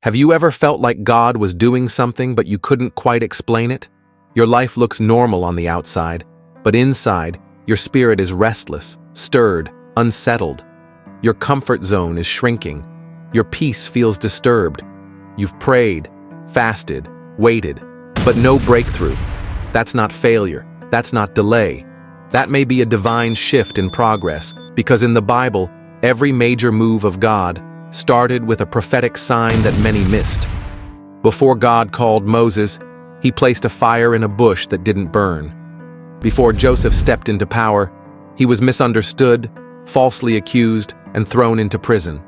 Have you ever felt like God was doing something but you couldn't quite explain it? Your life looks normal on the outside, but inside, your spirit is restless, stirred, unsettled. Your comfort zone is shrinking. Your peace feels disturbed. You've prayed, fasted, waited, but no breakthrough. That's not failure. That's not delay. That may be a divine shift in progress, because in the Bible, every major move of God started with a prophetic sign that many missed. Before God called Moses, he placed a fire in a bush that didn't burn. Before Joseph stepped into power, he was misunderstood, falsely accused, and thrown into prison.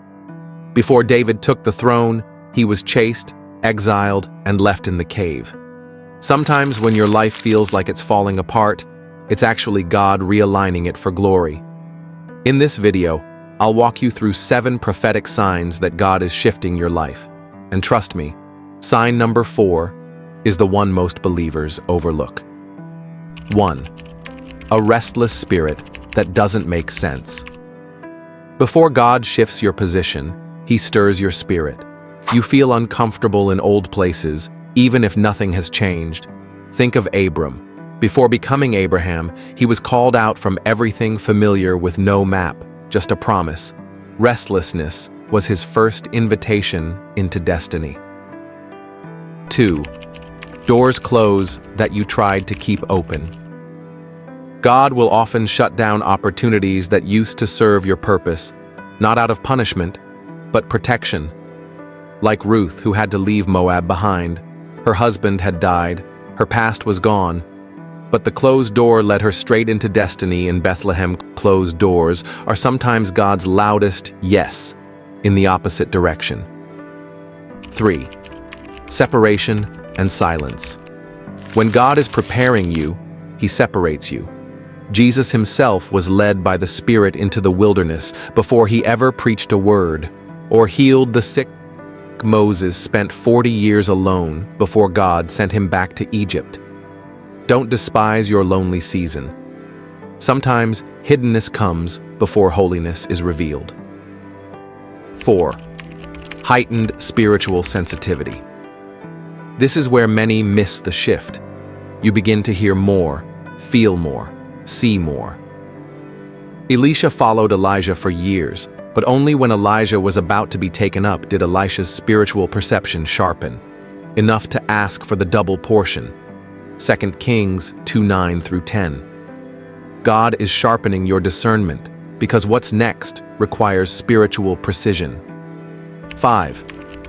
Before David took the throne, he was chased, exiled, and left in the cave. Sometimes when your life feels like it's falling apart, it's actually God realigning it for glory. In this video, I'll walk you through 7 prophetic signs that God is shifting your life. And trust me, sign number 4 is the one most believers overlook. 1. A restless spirit that doesn't make sense. Before God shifts your position, he stirs your spirit. You feel uncomfortable in old places, even if nothing has changed. Think of Abram. Before becoming Abraham, he was called out from everything familiar with no map, just a promise. Restlessness was his first invitation into destiny. 2. Doors close that you tried to keep open. God will often shut down opportunities that used to serve your purpose, not out of punishment, but protection. Like Ruth, who had to leave Moab behind. Her husband had died, her past was gone, but the closed door led her straight into destiny in Bethlehem. Closed doors are sometimes God's loudest yes, in the opposite direction. 3. Separation and silence. When God is preparing you, he separates you. Jesus himself was led by the Spirit into the wilderness before he ever preached a word or healed the sick. Moses spent 40 years alone before God sent him back to Egypt. Don't despise your lonely season. Sometimes hiddenness comes before holiness is revealed. 4. Heightened spiritual sensitivity. This is where many miss the shift. You begin to hear more, feel more, see more. Elisha followed Elijah for years, but only when Elijah was about to be taken up did Elisha's spiritual perception sharpen, enough to ask for the double portion. 2 Kings 2:9-10. God is sharpening your discernment because what's next requires spiritual precision. 5.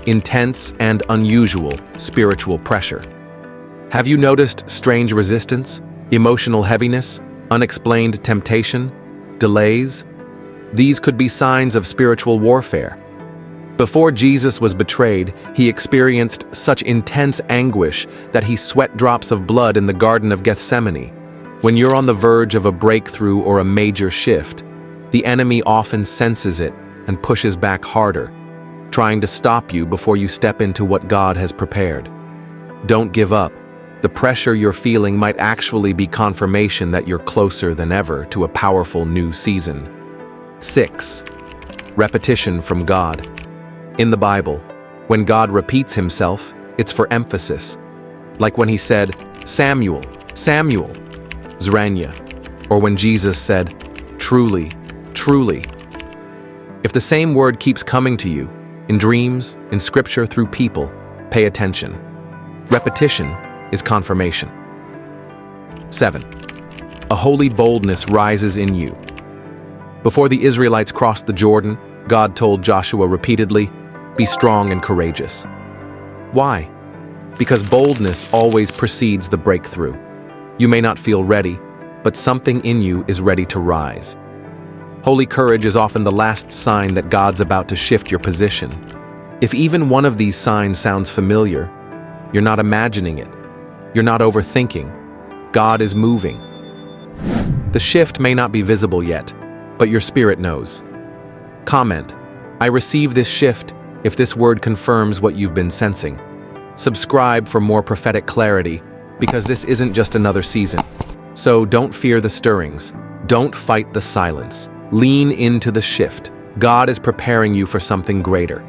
Intense and unusual spiritual pressure. Have you noticed strange resistance, emotional heaviness, unexplained temptation, delays? These could be signs of spiritual warfare. Before Jesus was betrayed, he experienced such intense anguish that he sweat drops of blood in the Garden of Gethsemane. When you're on the verge of a breakthrough or a major shift, the enemy often senses it and pushes back harder, trying to stop you before you step into what God has prepared. Don't give up. The pressure you're feeling might actually be confirmation that you're closer than ever to a powerful new season. 6. Repetition from God. In the Bible, when God repeats himself, it's for emphasis. Like when he said, Samuel, Samuel, Zranya, or when Jesus said, truly, truly. If the same word keeps coming to you, in dreams, in scripture, through people, pay attention. Repetition is confirmation. 7. A holy boldness rises in you. Before the Israelites crossed the Jordan, God told Joshua repeatedly, be strong and courageous. Why? Because boldness always precedes the breakthrough. You may not feel ready, but something in you is ready to rise. Holy courage is often the last sign that God's about to shift your position. If even one of these signs sounds familiar, you're not imagining it. You're not overthinking. God is moving. The shift may not be visible yet, but your spirit knows. Comment, I receive this shift if this word confirms what you've been sensing. Subscribe for more prophetic clarity, because this isn't just another season. So don't fear the stirrings. Don't fight the silence. Lean into the shift. God is preparing you for something greater.